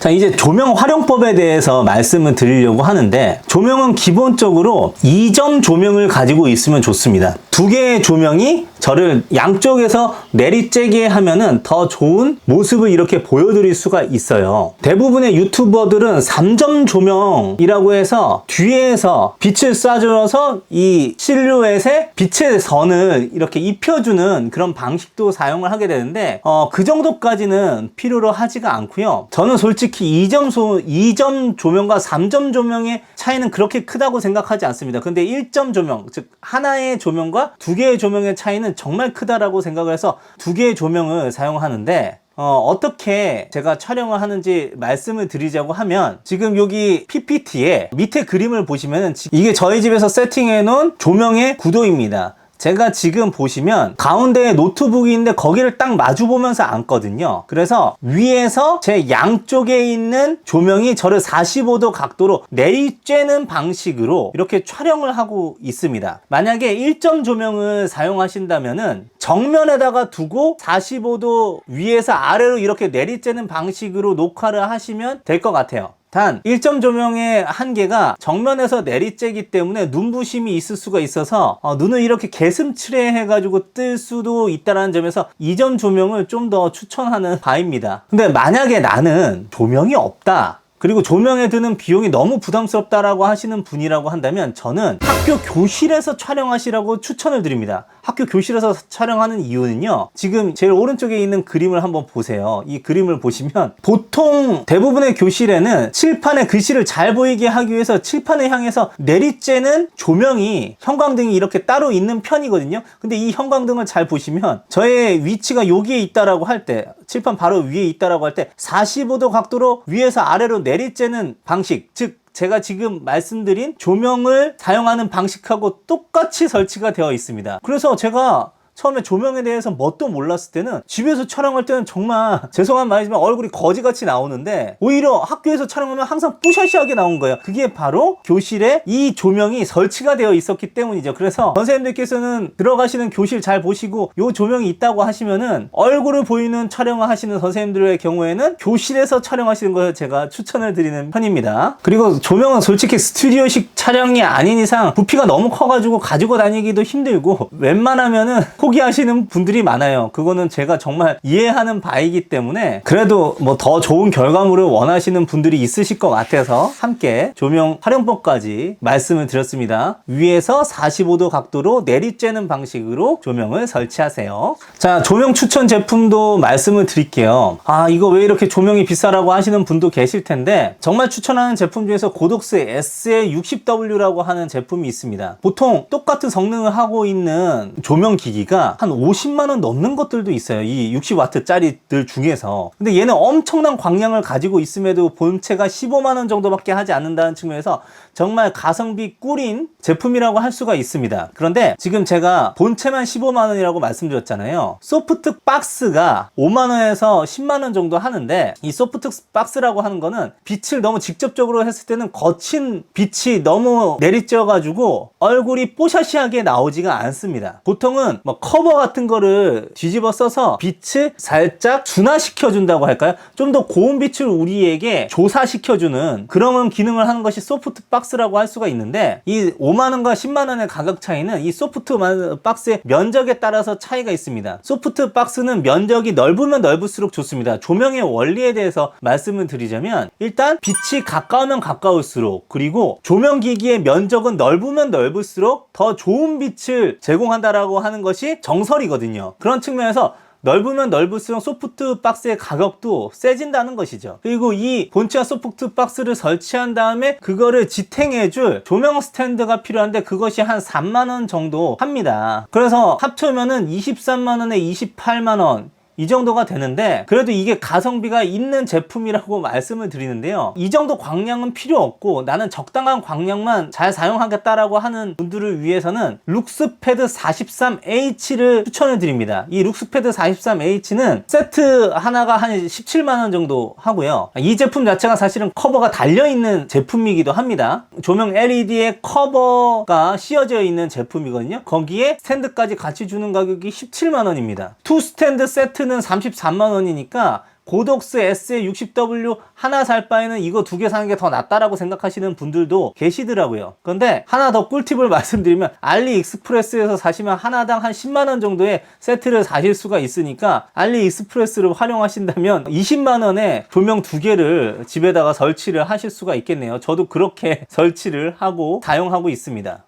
자, 이제 조명 활용법에 대해서 말씀을 드리려고 하는데, 조명은 기본적으로 2점 조명을 가지고 있으면 좋습니다. 두 개의 조명이 저를 양쪽에서 내리쬐게 하면은 더 좋은 모습을 이렇게 보여드릴 수가 있어요. 대부분의 유튜버들은 3점 조명이라고 해서 뒤에서 빛을 쏴줘서 이 실루엣에 빛의 선을 이렇게 입혀주는 그런 방식도 사용을 하게 되는데, 그 정도까지는 필요로 하지가 않고요. 저는 솔직히 2점 조명과 3점 조명의 차이는 그렇게 크다고 생각하지 않습니다. 근데 1점 조명, 즉 하나의 조명과 두 개의 조명의 차이는 정말 크다라고 생각을 해서 두 개의 조명을 사용하는데, 어떻게 제가 촬영을 하는지 말씀을 드리자고 하면, 지금 여기 PPT에 밑에 그림을 보시면 이게 저희 집에서 세팅해 놓은 조명의 구도입니다. 제가 지금 보시면 가운데에 노트북이 있는데 거기를 딱 마주 보면서 앉거든요. 그래서 위에서 제 양쪽에 있는 조명이 저를 45도 각도로 내리쬐는 방식으로 이렇게 촬영을 하고 있습니다. 만약에 1점 조명을 사용하신다면은 정면에다가 두고 45도 위에서 아래로 이렇게 내리쬐는 방식으로 녹화를 하시면 될 것 같아요. 단 1점 조명의 한계가 정면에서 내리쬐기 때문에 눈부심이 있을 수가 있어서 눈을 이렇게 개슴츠레 해가지고 뜰 수도 있다는 점에서 2점 조명을 좀 더 추천하는 바입니다. 근데 만약에 나는 조명이 없다, 그리고 조명에 드는 비용이 너무 부담스럽다라고 하시는 분이라고 한다면, 저는 학교 교실에서 촬영하시라고 추천을 드립니다. 학교 교실에서 촬영하는 이유는요, 지금 제일 오른쪽에 있는 그림을 한번 보세요. 이 그림을 보시면 보통 대부분의 교실에는 칠판에 글씨를 잘 보이게 하기 위해서 칠판을 향해서 내리쬐는 조명이, 형광등이 이렇게 따로 있는 편이거든요. 근데 이 형광등을 잘 보시면 저의 위치가 여기에 있다라고 할 때, 칠판 바로 위에 있다라고 할 때 45도 각도로 위에서 아래로 내리쬐는 방식, 즉 제가 지금 말씀드린 조명을 사용하는 방식하고 똑같이 설치가 되어 있습니다. 그래서 제가 처음에 조명에 대해서 뭣도 몰랐을 때는, 집에서 촬영할 때는 정말 죄송한 말이지만 얼굴이 거지같이 나오는데, 오히려 학교에서 촬영하면 항상 뿌샤시하게 나온 거예요. 그게 바로 교실에 이 조명이 설치가 되어 있었기 때문이죠. 그래서 선생님들께서는 들어가시는 교실 잘 보시고 요 조명이 있다고 하시면은, 얼굴을 보이는 촬영을 하시는 선생님들의 경우에는 교실에서 촬영하시는 것을 제가 추천을 드리는 편입니다. 그리고 조명은 솔직히 스튜디오식 촬영이 아닌 이상 부피가 너무 커가지고 가지고 다니기도 힘들고 웬만하면은 포기하시는 분들이 많아요. 그거는 제가 정말 이해하는 바이기 때문에, 그래도 뭐 더 좋은 결과물을 원하시는 분들이 있으실 것 같아서 함께 조명 활용법까지 말씀을 드렸습니다. 위에서 45도 각도로 내리쬐는 방식으로 조명을 설치하세요. 자, 조명 추천 제품도 말씀을 드릴게요. 이거 왜 이렇게 조명이 비싸라고 하시는 분도 계실 텐데, 정말 추천하는 제품 중에서 고독스 SA60W라고 하는 제품이 있습니다. 보통 똑같은 성능을 하고 있는 조명 기기가 한 50만원 넘는 것들도 있어요. 이 60W짜리들 중에서. 근데 얘는 엄청난 광량을 가지고 있음에도 본체가 15만원 정도밖에 하지 않는다는 측면에서 정말 가성비 꿀인 제품이라고 할 수가 있습니다. 그런데 지금 제가 본체만 15만원이라고 말씀드렸잖아요. 소프트 박스가 5만원에서 10만원 정도 하는데, 이 소프트 박스라고 하는 거는 빛을 너무 직접적으로 했을 때는 거친 빛이 너무 내리쬐어가지고 얼굴이 뽀샤시하게 나오지가 않습니다. 보통은 뭐 커버 같은 거를 뒤집어 써서 빛을 살짝 준화시켜 준다고 할까요? 좀 더 고운 빛을 우리에게 조사시켜주는 그런 기능을 하는 것이 소프트 박스라고 할 수가 있는데, 이 5만원과 10만원의 가격 차이는 이 소프트 박스의 면적에 따라서 차이가 있습니다. 소프트 박스는 면적이 넓으면 넓을수록 좋습니다. 조명의 원리에 대해서 말씀을 드리자면, 일단 빛이 가까우면 가까울수록, 그리고 조명기기의 면적은 넓으면 넓을수록 더 좋은 빛을 제공한다라고 하는 것이 정설이거든요. 그런 측면에서 넓으면 넓을수록 소프트 박스의 가격도 세진다는 것이죠. 그리고 이 본체와 소프트 박스를 설치한 다음에 그거를 지탱해줄 조명 스탠드가 필요한데, 그것이 한 3만원 정도 합니다. 그래서 합쳐면은 23만원에 28만원 이 정도가 되는데, 그래도 이게 가성비가 있는 제품이라고 말씀을 드리는데요. 이 정도 광량은 필요 없고 나는 적당한 광량만 잘 사용하겠다라고 하는 분들을 위해서는 룩스패드 43H를 추천을 드립니다. 이 룩스패드 43H는 세트 하나가 한 17만원 정도 하고요. 이 제품 자체가 사실은 커버가 달려있는 제품이기도 합니다. 조명 LED에 커버가 씌워져 있는 제품이거든요. 거기에 스탠드까지 같이 주는 가격이 17만원입니다. 투 스탠드 세트는 33만원이니까 고독스 SA60W 하나 살 바에는 이거 두 개 사는 게 더 낫다라고 생각하시는 분들도 계시더라고요. 그런데 하나 더 꿀팁을 말씀드리면, 알리익스프레스에서 사시면 하나당 한 10만원 정도의 세트를 사실 수가 있으니까 알리익스프레스를 활용하신다면 20만원에 조명 두 개를 집에다가 설치를 하실 수가 있겠네요. 저도 그렇게 설치를 하고 사용하고 있습니다.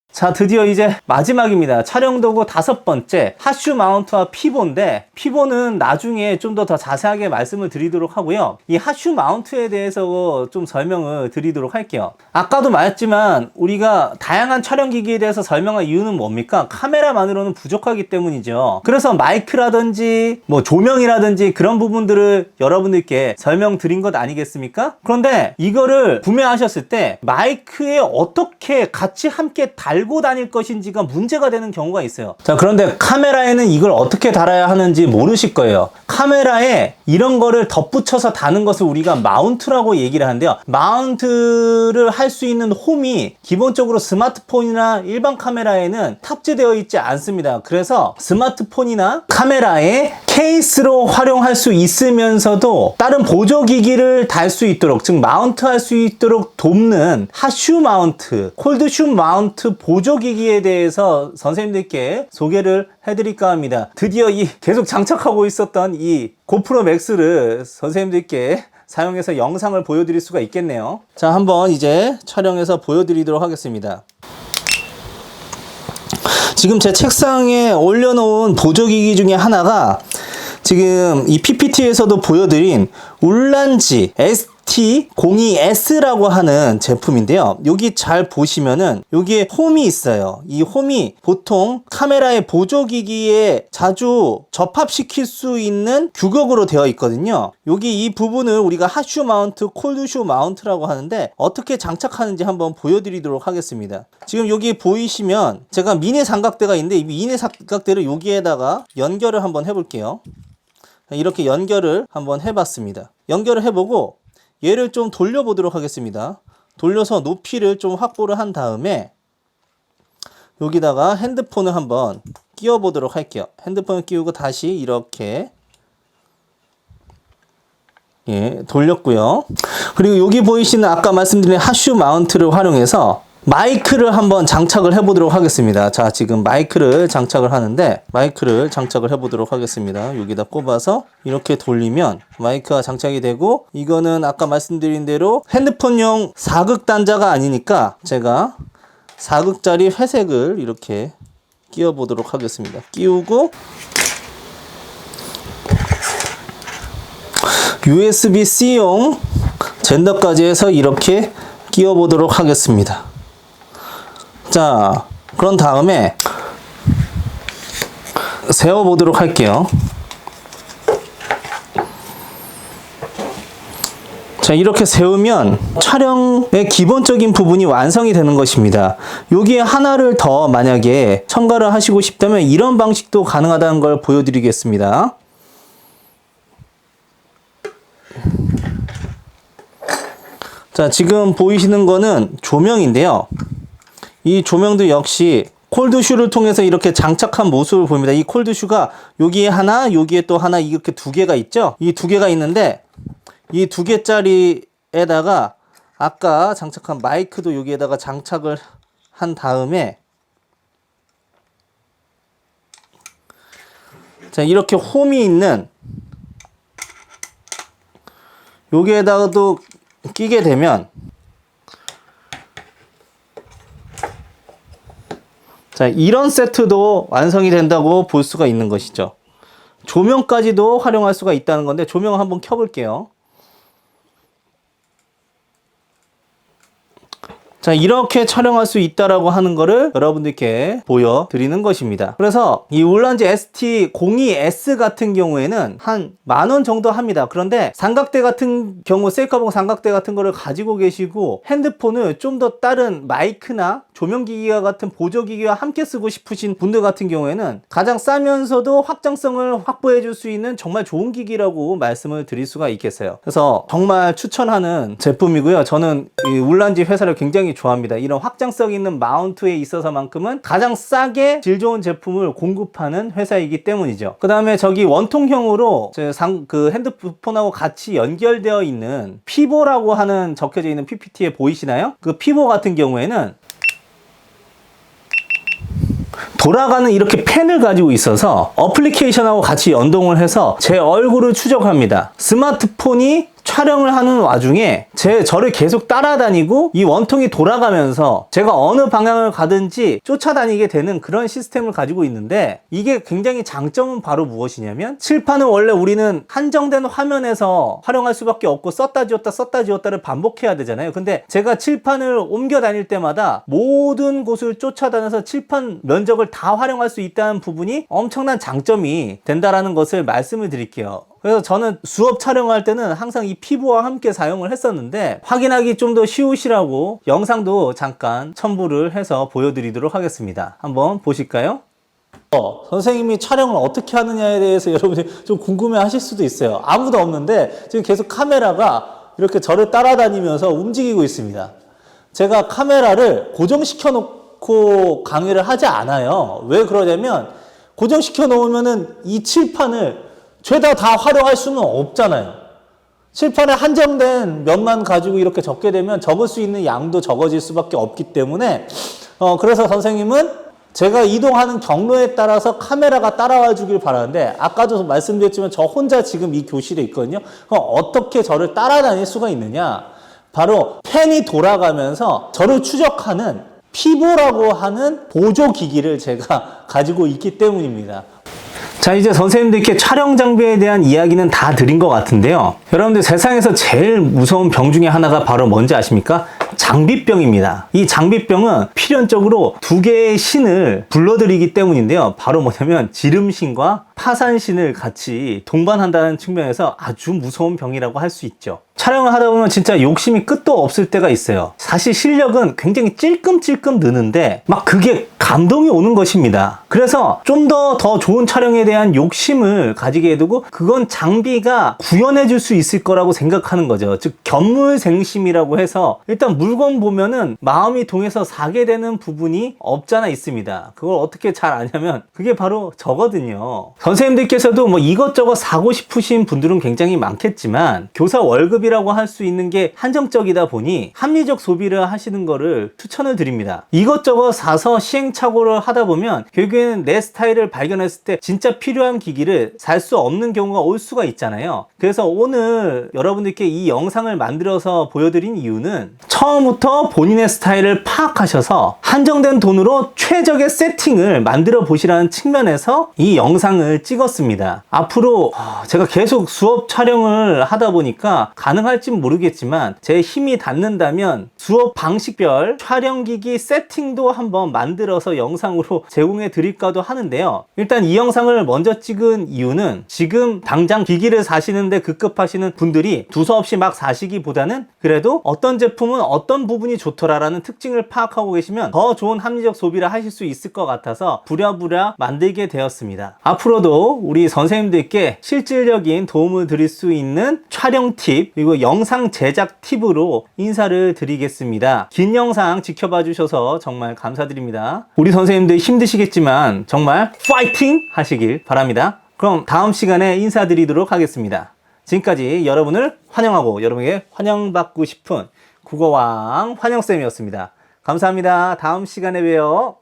자, 드디어 이제 마지막입니다. 촬영 도구 5번째, 핫슈 마운트와 피보인데, 피보는 나중에 좀 더 자세하게 말씀을 드리도록 하고요. 이 핫슈 마운트에 대해서 좀 설명을 드리도록 할게요. 아까도 말했지만 우리가 다양한 촬영기기에 대해서 설명할 이유는 뭡니까? 카메라만으로는 부족하기 때문이죠. 그래서 마이크라든지 뭐 조명이라든지 그런 부분들을 여러분들께 설명드린 것 아니겠습니까? 그런데 이거를 구매하셨을 때 마이크에 어떻게 같이 함께 달고 다닐 것인지가 문제가 되는 경우가 있어요. 자, 그런데 카메라에는 이걸 어떻게 달아야 하는지 모르실 거예요. 카메라에 이런 거를 덧붙여서 다는 것을 우리가 마운트라고 얘기를 하는데요. 마운트를 할 수 있는 홈이 기본적으로 스마트폰이나 일반 카메라에는 탑재되어 있지 않습니다. 그래서 스마트폰이나 카메라에 케이스로 활용할 수 있으면서도 다른 보조기기를 달 수 있도록, 즉 마운트 할 수 있도록 돕는 핫슈 마운트, 콜드슈 마운트 보조기기에 대해서 선생님들께 소개를 해드릴까 합니다. 드디어 이 계속 장착하고 있었던 이 고프로 맥스를 선생님들께 사용해서 영상을 보여드릴 수가 있겠네요. 자, 한번 이제 촬영해서 보여드리도록 하겠습니다. 지금 제 책상에 올려놓은 보조기기 중에 하나가 지금 이 PPT에서도 보여드린 울란지 ST02S라고 하는 제품인데요. 여기 잘 보시면은 여기에 홈이 있어요. 이 홈이 보통 카메라의 보조기기에 자주 접합시킬 수 있는 규격으로 되어 있거든요. 여기 이 부분을 우리가 핫슈 마운트, 콜드슈 마운트라고 하는데, 어떻게 장착하는지 한번 보여드리도록 하겠습니다. 지금 여기 보이시면 제가 미니 삼각대가 있는데, 이 미니 삼각대를 여기에다가 연결을 한번 해볼게요. 이렇게 연결을 한번 해봤습니다. 연결을 해보고 얘를 좀 돌려보도록 하겠습니다. 돌려서 높이를 좀 확보를 한 다음에 여기다가 핸드폰을 한번 끼워 보도록 할게요. 핸드폰을 끼우고 다시 이렇게 돌렸고요. 그리고 여기 보이시는 아까 말씀드린 핫슈 마운트를 활용해서 마이크를 한번 장착을 해보도록 하겠습니다. 자, 지금 마이크를 장착을 하는데, 마이크를 장착을 해보도록 하겠습니다. 여기다 꼽아서 이렇게 돌리면 마이크가 장착이 되고, 이거는 아까 말씀드린 대로 핸드폰용 4극 단자가 아니니까 제가 4극짜리 회색을 이렇게 끼워 보도록 하겠습니다. 끼우고 USB-C용 젠더까지 해서 이렇게 끼워 보도록 하겠습니다. 자, 그런 다음에 세워 보도록 할게요. 자, 이렇게 세우면 촬영의 기본적인 부분이 완성이 되는 것입니다. 여기에 하나를 더 만약에 첨가를 하시고 싶다면 이런 방식도 가능하다는 걸 보여드리겠습니다. 자, 지금 보이시는 거는 조명인데요. 이 조명도 역시 콜드슈를 통해서 이렇게 장착한 모습을 보입니다. 이 콜드슈가 여기에 하나, 여기에 또 하나, 이렇게 두 개가 있죠. 이 두 개가 있는데 이 두 개짜리에다가 아까 장착한 마이크도 여기에다가 장착을 한 다음에 자, 이렇게 홈이 있는 여기에다가도 끼게 되면 자, 이런 세트도 완성이 된다고 볼 수가 있는 것이죠. 조명까지도 활용할 수가 있다는 건데 조명을 한번 켜볼게요. 자, 이렇게 촬영할 수 있다라고 하는 거를 여러분들께 보여드리는 것입니다. 그래서 이 울란지 ST02S 같은 경우에는 한 10,000원 정도 합니다. 그런데 삼각대 같은 경우, 셀카봉 삼각대 같은 거를 가지고 계시고 핸드폰을 좀 더 다른 마이크나 조명기기와 같은 보조기기와 함께 쓰고 싶으신 분들 같은 경우에는 가장 싸면서도 확장성을 확보해 줄 수 있는 정말 좋은 기기라고 말씀을 드릴 수가 있겠어요. 그래서 정말 추천하는 제품이고요. 저는 이 울란지 회사를 굉장히 좋아합니다. 이런 확장성 있는 마운트에 있어서만큼은 가장 싸게 질 좋은 제품을 공급하는 회사이기 때문이죠. 그 다음에 저기 원통형으로 그 핸드폰하고 같이 연결되어 있는 피보라고 하는 적혀져 있는 PPT에 보이시나요? 그 피보 같은 경우에는 돌아가는 이렇게 펜을 가지고 있어서 어플리케이션하고 같이 연동을 해서 제 얼굴을 추적합니다. 스마트폰이 촬영을 하는 와중에 저를 계속 따라다니고 이 원통이 돌아가면서 제가 어느 방향을 가든지 쫓아다니게 되는 그런 시스템을 가지고 있는데 이게 굉장히 장점은 바로 무엇이냐면 칠판은 원래 우리는 한정된 화면에서 활용할 수밖에 없고 썼다 지웠다를 반복해야 되잖아요. 근데 제가 칠판을 옮겨 다닐 때마다 모든 곳을 쫓아다녀서 칠판 면적을 다 활용할 수 있다는 부분이 엄청난 장점이 된다라는 것을 말씀을 드릴게요. 그래서 저는 수업 촬영할 때는 항상 이 피부와 함께 사용을 했었는데 확인하기 좀 더 쉬우시라고 영상도 잠깐 첨부를 해서 보여드리도록 하겠습니다. 한번 보실까요? 선생님이 촬영을 어떻게 하느냐에 대해서 여러분이 좀 궁금해 하실 수도 있어요. 아무도 없는데 지금 계속 카메라가 이렇게 저를 따라다니면서 움직이고 있습니다. 제가 카메라를 고정시켜 놓고 강의를 하지 않아요. 왜 그러냐면 고정시켜 놓으면은 이 칠판을 죄다 다 활용할 수는 없잖아요. 칠판에 한정된 면만 가지고 이렇게 적게 되면 적을 수 있는 양도 적어질 수밖에 없기 때문에 그래서 선생님은 제가 이동하는 경로에 따라서 카메라가 따라와 주길 바라는데 아까도 말씀드렸지만 저 혼자 지금 이 교실에 있거든요. 그럼 어떻게 저를 따라다닐 수가 있느냐? 바로 펜이 돌아가면서 저를 추적하는 피보라고 하는 보조기기를 제가 가지고 있기 때문입니다. 자, 이제 선생님들께 촬영 장비에 대한 이야기는 다 드린 것 같은데요. 여러분들 세상에서 제일 무서운 병 중에 하나가 바로 뭔지 아십니까? 장비병입니다. 이 장비병은 필연적으로 두 개의 신을 불러들이기 때문인데요. 바로 뭐냐면 지름신과 파산신을 같이 동반한다는 측면에서 아주 무서운 병이라고 할 수 있죠. 촬영을 하다 보면 진짜 욕심이 끝도 없을 때가 있어요. 사실 실력은 굉장히 찔끔찔끔 느는데 막 그게 감동이 오는 것입니다. 그래서 좀 더 좋은 촬영에 대한 욕심을 가지게 되고 그건 장비가 구현해 줄 수 있을 거라고 생각하는 거죠. 즉 견물생심이라고 해서 일단 물건 보면은 마음이 동해서 사게 되는 부분이 없잖아 있습니다. 그걸 어떻게 잘 아냐면 그게 바로 저거든요. 선생님들께서도 뭐 이것저것 사고 싶으신 분들은 굉장히 많겠지만 교사 월급이라고 할 수 있는 게 한정적이다 보니 합리적 소비를 하시는 거를 추천을 드립니다. 이것저것 사서 시행착오를 하다 보면 결국에는 내 스타일을 발견했을 때 진짜 필요한 기기를 살 수 없는 경우가 올 수가 있잖아요. 그래서 오늘 여러분들께 이 영상을 만들어서 보여드린 이유는 처음부터 본인의 스타일을 파악하셔서 한정된 돈으로 최적의 세팅을 만들어 보시라는 측면에서 이 영상을 찍었습니다. 앞으로 제가 계속 수업 촬영을 하다 보니까 가능할진 모르겠지만 제 힘이 닿는다면 수업 방식별 촬영기기 세팅도 한번 만들어서 영상으로 제공해 드릴까도 하는데요. 일단 이 영상을 먼저 찍은 이유는 지금 당장 기기를 사시는데 급급하시는 분들이 두서없이 막 사시기보다는 그래도 어떤 제품은 어떤 부분이 좋더라라는 특징을 파악하고 계시면 더 좋은 합리적 소비를 하실 수 있을 것 같아서 부랴부랴 만들게 되었습니다. 앞으로도 앞으로도 우리 선생님들께 실질적인 도움을 드릴 수 있는 촬영 팁 그리고 영상 제작 팁으로 인사를 드리겠습니다. 긴 영상 지켜봐 주셔서 정말 감사드립니다. 우리 선생님들 힘드시겠지만 정말 파이팅 하시길 바랍니다. 그럼 다음 시간에 인사드리도록 하겠습니다. 지금까지 여러분을 환영하고 여러분에게 환영받고 싶은 국어왕 환영쌤이었습니다. 감사합니다. 다음 시간에 봬요.